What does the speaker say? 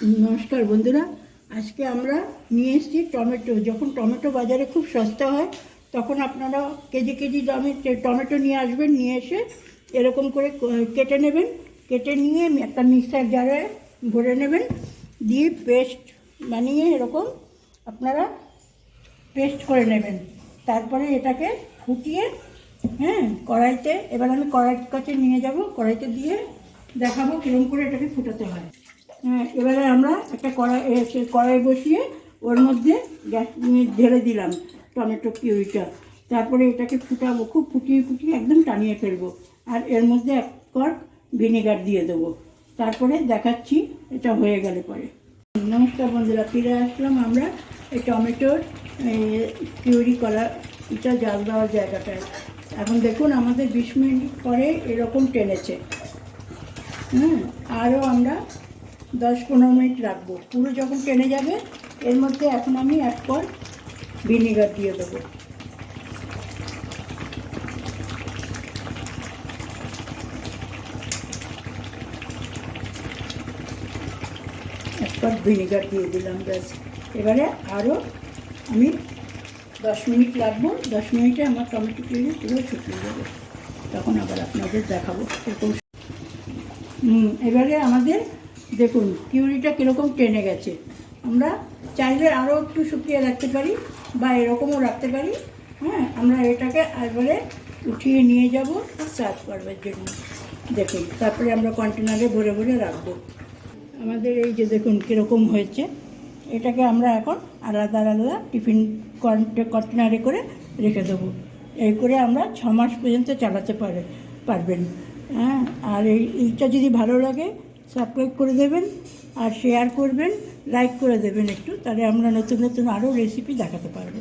নমস্কার বন্ধুরা, আজকে আমরা নিয়ে এসেছি টমেটো। যখন টমেটো বাজারে খুব সস্তা হয় তখন আপনারা কেজি কেজি দামে টমেটো নিয়ে আসবেন, নিয়ে এসে এরকম করে কেটে নেবেন। কেটে নিয়ে একটা মিক্সার জারে ভরে নেবেন, দিয়ে পেস্ট বানিয়ে এরকম আপনারা পেস্ট করে নেবেন। তারপরে এটাকে ফুটিয়ে কড়াইতে, এবার আমি কড়াইয়ের কাছে নিয়ে যাব, কড়াইতে দিয়ে দেখাবো কীরকম করে এটাকে ফুটাতে হয়। এবারে আমরা একটা কড়াই বসিয়ে ওর মধ্যে গ্যাস ঢেলে দিলাম টমেটো পিউরিটা। তারপরে এটাকে ফুটাবো, খুব ফুটিয়ে ফুটিয়ে একদম টানিয়ে ফেলবো। আর এর মধ্যে এক কর্ক ভিনেগার দিয়ে দেবো। তারপরে দেখাচ্ছি এটা হয়ে গেলে পরে। নমস্কার বন্ধুরা, ফিরে আসলাম আমরা এই টমেটোর পিউরি করা এটা জাল দেওয়ার জায়গাটায়। এখন দেখুন আমাদের 20 মিনিট পরে এরকম টেনেছে। আরও আমরা 10-15 মিনিট রাখবো। পুরো যখন টেনে যাবে এর মধ্যে এখন আমি এক কর্ক ভিনেগার দিয়ে দেবো। এক কর্ক ভিনেগার দিয়ে দিলাম, ব্যাস। এবারে আরও আমি 10 মিনিট রাখবো। 10 মিনিটে আমার টমেটো পিউরি পুরো শুকিয়ে যাবে, তখন আবার আপনাদের দেখাবো এরকম। এবারে আমাদের দেখুন পিউরিটা কীরকম টেনে গেছে। আমরা চাইলে আরও একটু শুকিয়ে রাখতে পারি বা এরকমও রাখতে পারি। আমরা এটাকে এবারে উঠিয়ে নিয়ে যাব সার্ভ করবার জন্য। দেখুন, তারপরে আমরা কন্টেনারে ভরে ভরে রাখবো। আমাদের এই যে দেখুন কীরকম হয়েছে। এটাকে আমরা এখন আলাদা আলাদা টিফিন কন্টেনারে করে রেখে দেবো। এই করে আমরা 6 মাস পর্যন্ত চালাতে পারবেন। আর এইটা যদি ভালো লাগে সাবস্ক্রাইব করে দেবেন, আর শেয়ার করবেন, লাইক করে দেবেন একটু, তাহলে আমরা নতুন নতুন আরও রেসিপি দেখাতে পারবো।